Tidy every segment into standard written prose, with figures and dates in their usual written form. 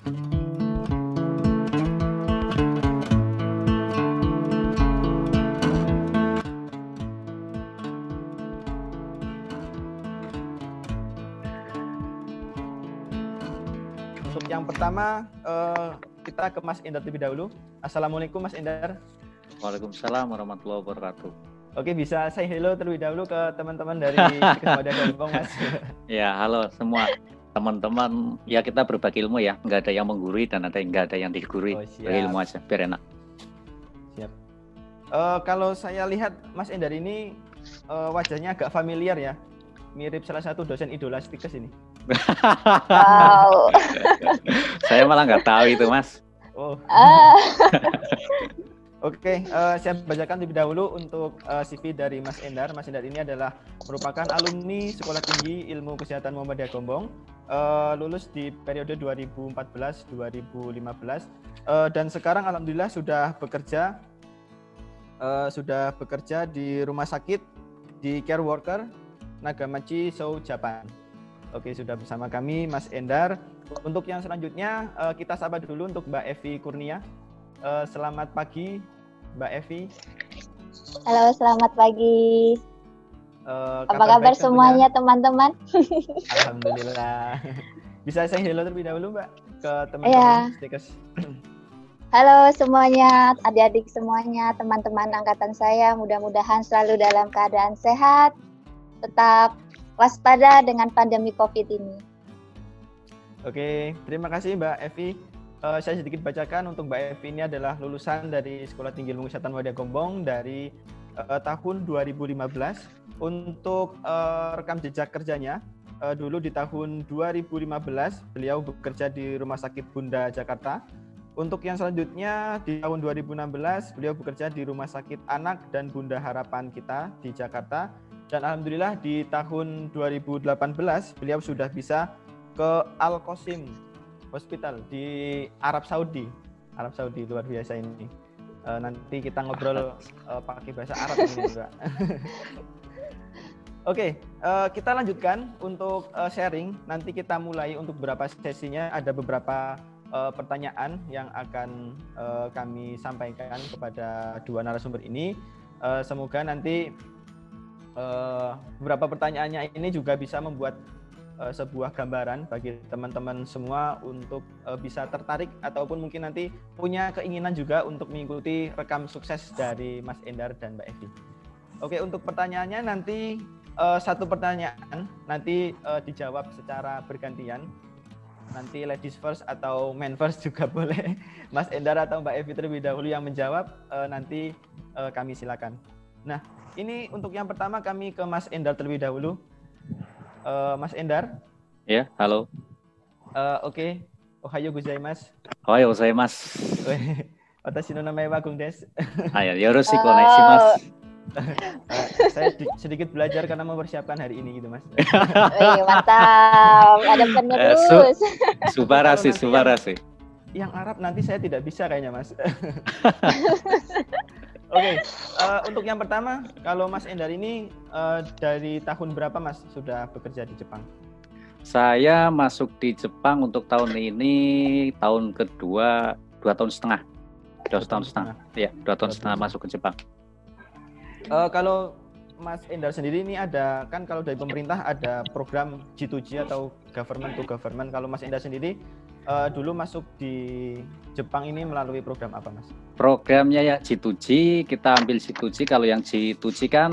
Untuk yang pertama, kita ke Mas Endar terlebih dahulu. Assalamualaikum Mas Endar. Waalaikumsalam warahmatullahi wabarakatuh. Oke, bisa say hello terlebih dahulu ke teman-teman dari Kesempatan Gombong, Mas. Ya, halo semua teman-teman. Ya, kita berbagi ilmu ya. Nggak ada yang menggurui dan nggak ada yang digurui. Berbagi ilmu aja, biar enak. Siap. Kalau saya lihat Mas Endar ini wajahnya agak familiar ya. Mirip salah satu dosen idola Stikes ini. Wow. Saya malah nggak tahu itu, Mas. Oh. Oke, saya bacakan terlebih dahulu untuk CV dari Mas Endar. Mas Endar ini adalah merupakan alumni Sekolah Tinggi Ilmu Kesehatan Muhammadiyah Gombong, lulus di periode 2014-2015, dan sekarang alhamdulillah sudah bekerja di rumah sakit di Care Worker Nagamachi Sou Japan. Oke, sudah bersama kami Mas Endar. Untuk yang selanjutnya kita sapa dulu untuk Mbak Evi Kurnia. Selamat pagi, Mbak Evi. Halo, selamat pagi. Apa kabar semuanya, teman-teman? Alhamdulillah. Bisa saya hello terlebih dahulu, Mbak, ke teman-teman Stikes. Halo semuanya, adik-adik semuanya, teman-teman angkatan saya. Mudah-mudahan selalu dalam keadaan sehat, tetap waspada dengan pandemi COVID ini. Oke, terima kasih Mbak Evi. Saya sedikit bacakan untuk Mbak Evi ini adalah lulusan dari Sekolah Tinggi Ilmu Kesehatan Muhammadiyah Gombong dari tahun 2015. Untuk rekam jejak kerjanya, dulu di tahun 2015 beliau bekerja di Rumah Sakit Bunda Jakarta. Untuk yang selanjutnya di tahun 2016 beliau bekerja di Rumah Sakit Anak dan Bunda Harapan Kita di Jakarta. Dan alhamdulillah di tahun 2018 beliau sudah bisa ke Al-Qasim Hospital di Arab Saudi. Luar biasa ini. Nanti kita ngobrol pakai bahasa Arab ini juga. Oke, kita lanjutkan untuk sharing. Nanti kita mulai untuk beberapa sesinya. Ada beberapa pertanyaan yang akan kami sampaikan kepada dua narasumber ini. Semoga nanti beberapa pertanyaannya ini juga bisa membuat sebuah gambaran bagi teman-teman semua untuk bisa tertarik ataupun mungkin nanti punya keinginan juga untuk mengikuti rekam sukses dari Mas Endar dan Mbak Evi. Oke, untuk pertanyaannya nanti satu pertanyaan nanti dijawab secara bergantian. Nanti ladies first atau men first juga boleh. Mas Endar atau Mbak Evi terlebih dahulu yang menjawab, nanti kami silakan. Nah, ini untuk yang pertama kami ke Mas Endar terlebih dahulu. Mas Endar. Ya, halo. Oke. Ohayo gozaimasu. Ohayo gozaimasu. Watashi no namae wa Gung desu. Ayo, yoroshiku onegaishimasu. Saya sedikit belajar karena mempersiapkan hari ini gitu, Mas. Mantap. Ada penerus. Subarasi. Yang Arab nanti saya tidak bisa kayaknya, Mas. Oke, untuk yang pertama, kalau Mas Endar ini dari tahun berapa Mas sudah bekerja di Jepang? Saya masuk di Jepang untuk tahun ini tahun kedua, 2,5 tahun. 2 tahun setengah. Ya, 2 tahun setengah masuk ke Jepang. Kalau Mas Endar sendiri ini ada, kan kalau dari pemerintah ada program G2G atau government to government. Kalau Mas Endar sendiri dulu masuk di Jepang ini melalui program apa, Mas? Programnya ya G2G, kita ambil G2G. Kalau yang G2G kan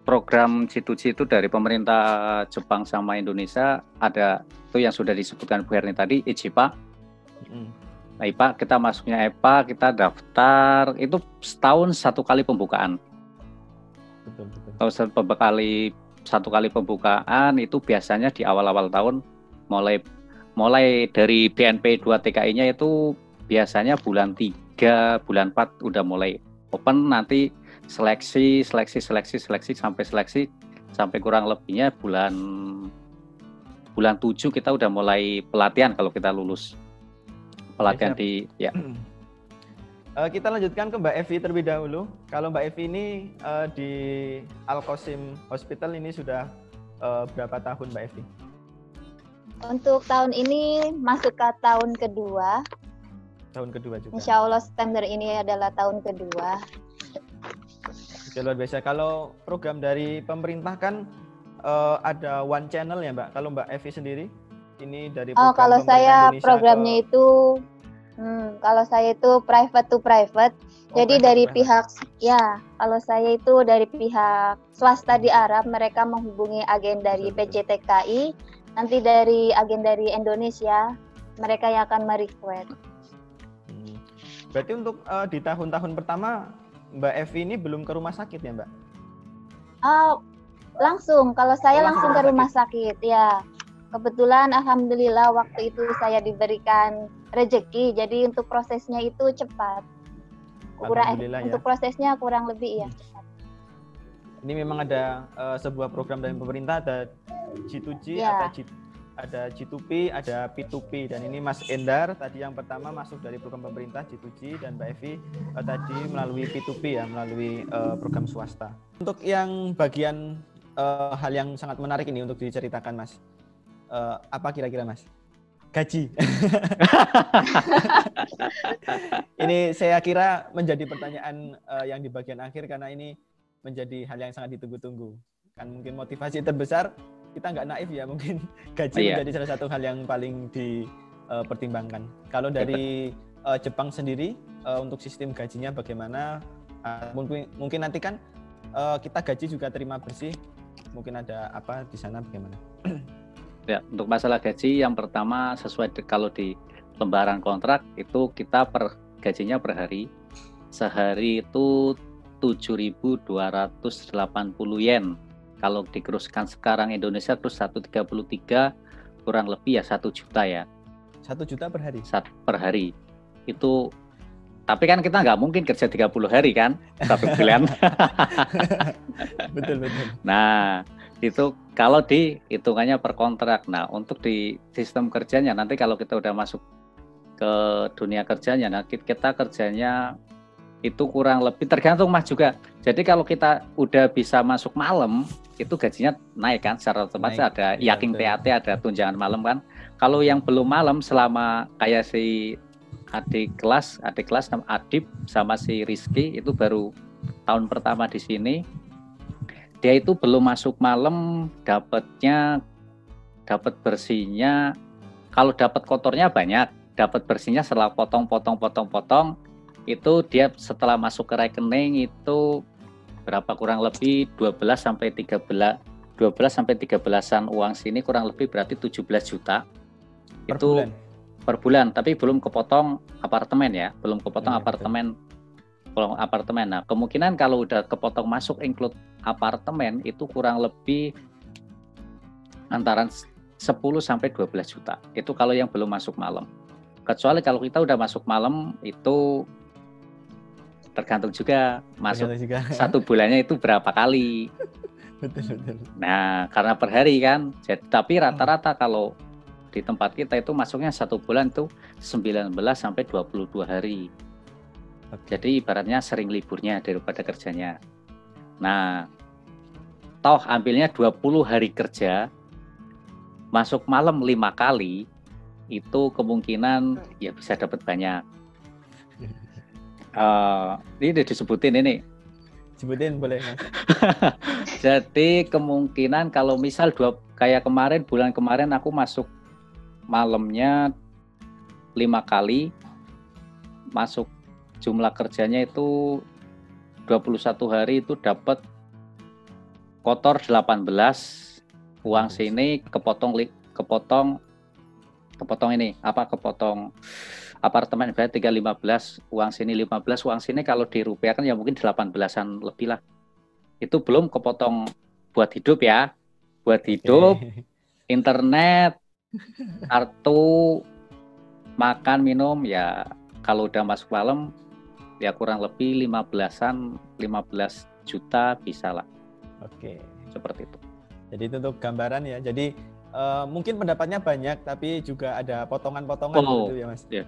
program G2G itu dari pemerintah Jepang sama Indonesia, ada itu yang sudah disebutkan Bu Herni tadi, IJIPA. Nah, IPA, kita masuknya EPA, kita daftar, itu setahun satu kali pembukaan. Betul. Satu kali pembukaan itu biasanya di awal-awal tahun, mulai dari BNP 2 TKI-nya itu biasanya bulan 3, bulan 4 udah mulai open, nanti seleksi sampai kurang lebihnya bulan 7 kita udah mulai pelatihan kalau kita lulus. Pelatihan ya. Kita lanjutkan ke Mbak Evi terlebih dahulu. Kalau Mbak Evi ini di Al-Qasim Hospital ini sudah berapa tahun Mbak Evi? Untuk tahun ini masuk ke tahun kedua. Tahun kedua juga. Insya Allah September ini adalah tahun kedua. Oke, luar biasa. Kalau program dari pemerintah kan ada one channel ya Mbak. Kalau Mbak Evi sendiri, ini dari program kalau pemerintah saya Indonesia programnya itu, kalau saya itu private to private. Jadi dari pihak, kalau saya itu dari pihak swasta di Arab, mereka menghubungi agen dari PJTKI, nanti dari agen dari Indonesia, mereka yang akan merequest. Berarti untuk di tahun-tahun pertama, Mbak Evi ini belum ke rumah sakit ya Mbak? Langsung, kalau saya langsung ke rumah sakit, ya. Kebetulan alhamdulillah waktu itu saya diberikan rezeki, jadi untuk prosesnya itu cepat. Untuk prosesnya kurang lebih ya cepat. Ini memang ada sebuah program dari pemerintah, ada G2G, ada G2P, ada P2P, dan ini Mas Endar tadi yang pertama masuk dari program pemerintah G2G, dan Mbak Evi tadi melalui P2P ya, melalui program swasta. Untuk yang bagian hal yang sangat menarik ini untuk diceritakan Mas, apa kira-kira Mas? Gaji. Ini saya kira menjadi pertanyaan yang di bagian akhir, karena ini menjadi hal yang sangat ditunggu-tunggu. Kan mungkin motivasi terbesar, kita nggak naif ya, mungkin gaji menjadi salah satu hal yang paling dipertimbangkan. Kalau dari Jepang sendiri, untuk sistem gajinya bagaimana? Mungkin nanti kan kita gaji juga terima bersih, mungkin ada apa di sana bagaimana? Ya, untuk masalah gaji yang pertama sesuai kalau di lembaran kontrak itu kita gajinya per hari. Sehari itu 7.280 yen. Kalau dikuruskan sekarang Indonesia terus 133 kurang lebih ya 1 juta ya. 1 juta per hari? Per hari. Itu, tapi kan kita nggak mungkin kerja 30 hari kan, 1 bulan. Betul. Nah, itu kalau di hitungannya per kontrak. Nah, untuk di sistem kerjanya nanti kalau kita udah masuk ke dunia kerjanya, nah kita kerjanya itu kurang lebih tergantung Mas juga. Jadi kalau kita udah bisa masuk malam, itu gajinya naik kan secara otomatis, ada yaking TAT, ada tunjangan malam kan. Kalau yang belum malam selama kayak si adik kelas Adip sama si Rizky itu baru tahun pertama di sini. Dia itu belum masuk malam, dapat bersihnya, kalau dapat kotornya banyak, dapat bersihnya setelah potong, itu dia setelah masuk ke rekening itu berapa, kurang lebih 12 sampai 13-an uang sini, kurang lebih berarti 17 juta. Per bulan, tapi belum kepotong apartemen ya, belum kepotong apartemen. Nah, kemungkinan kalau udah kepotong masuk include apartemen itu kurang lebih antara 10 sampai 12 juta. Itu kalau yang belum masuk malam. Kecuali kalau kita udah masuk malam itu tergantung juga masuk satu bulannya itu berapa kali. Betul. Nah, karena per hari kan. Tapi rata-rata kalau di tempat kita itu masuknya satu bulan itu 19 sampai 22 hari. Jadi ibaratnya sering liburnya daripada kerjanya. Nah, toh ambilnya 20 hari kerja, masuk malam 5 kali, itu kemungkinan ya bisa dapat banyak. Ini udah disebutin ini. Sebutin boleh Mas. Jadi kemungkinan kalau misal kayak bulan kemarin aku masuk malamnya 5 kali, masuk jumlah kerjanya itu 21 hari itu dapat kotor 18, uang sini kepotong apartemen berarti 315, uang sini 15, uang sini kalau dirupiahkan ya mungkin 18-an lebih lah. Itu belum kepotong buat hidup ya. Buat hidup, internet, kartu, makan, minum ya kalau udah masuk malam ya kurang lebih 15 juta bisa lah. Oke. Seperti itu. Jadi itu untuk gambaran ya. Jadi mungkin pendapatnya banyak tapi juga ada potongan-potongan gitu ya Mas. Iya.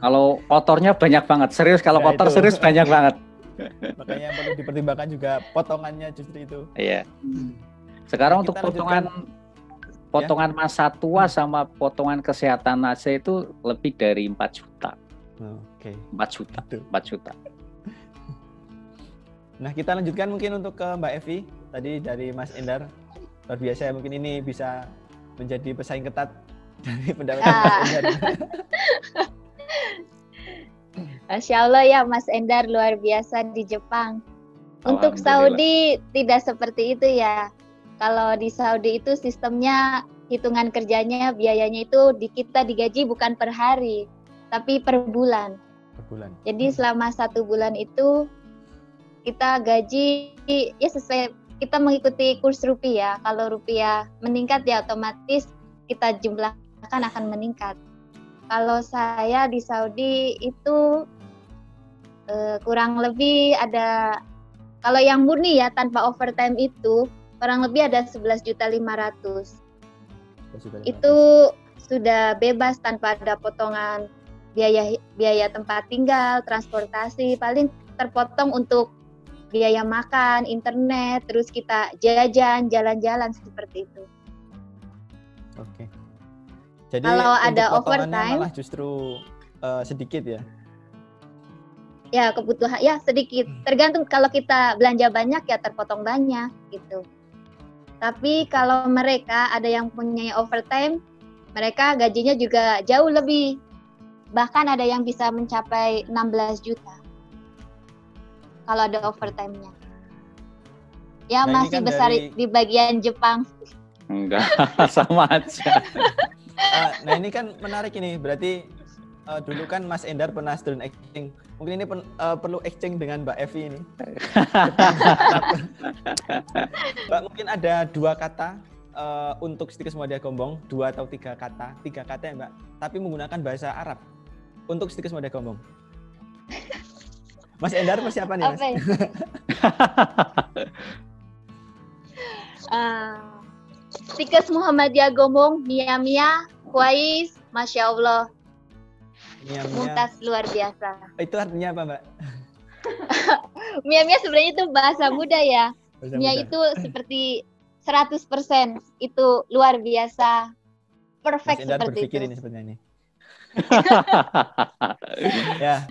Kalau kotornya banyak banget. Serius kalau kotor itu. Serius banyak banget. Makanya yang perlu dipertimbangkan juga potongannya justru itu. Iya. Sekarang untuk potongan potongan masa tua sama potongan kesehatan aja itu lebih dari 4 juta. Oke. 4 juta. Betul. 4 juta. Nah, kita lanjutkan mungkin untuk ke Mbak Evi. Tadi dari Mas Endar. Luar biasa ya, mungkin ini bisa menjadi pesaing ketat dari pendapatan Mas Endar. Masya Allah ya, Mas Endar luar biasa di Jepang. Untuk Saudi tidak seperti itu ya. Kalau di Saudi itu sistemnya hitungan kerjanya, biayanya itu kita digaji bukan per hari, tapi per bulan. Per bulan. Jadi selama 1 bulan itu kita gaji ya sesuai, kita mengikuti kurs rupiah. Kalau rupiah meningkat ya otomatis kita jumlahkan akan meningkat. Kalau saya di Saudi itu kurang lebih ada, kalau yang murni ya tanpa overtime itu kurang lebih ada 11.500.000. Itu sudah bebas tanpa ada potongan biaya tempat tinggal, transportasi, paling terpotong untuk biaya makan, internet, terus kita jajan, jalan-jalan seperti itu. Oke. Jadi kalau ada overtime overtime malah justru sedikit ya. Ya, kebutuhan ya sedikit. Tergantung, kalau kita belanja banyak ya terpotong banyak gitu. Tapi kalau mereka ada yang punya overtime, mereka gajinya juga jauh lebih. Bahkan ada yang bisa mencapai 16 juta. Kalau ada overtime-nya. Ya, Nah, masih kan besar di bagian Jepang. Enggak, sama aja. Nah, ini kan menarik ini. Berarti dulu kan Mas Endar pernah student acting. Mungkin ini perlu exchange dengan Mbak Evi ini. Mbak, mungkin ada 2 kata untuk Stikes Muhammadiyah Gombong, 2 atau 3 kata. 3 kata ya Mbak, tapi menggunakan bahasa Arab untuk Stikes Muhammadiyah Gombong. Mas Endar persiapan ya Mas? Apa ya? Stikes Muhammadiyah Gombong, Mia Mia, Kuais, Masya Allah. Mumtaz luar biasa. Itu artinya apa Mbak? Mia Mia sebenarnya itu bahasa muda ya. Bahasa Mia muda. itu seperti 100%. Itu luar biasa. Perfect Mas Endar seperti berpikir itu. ini sebenarnya ini. Ya,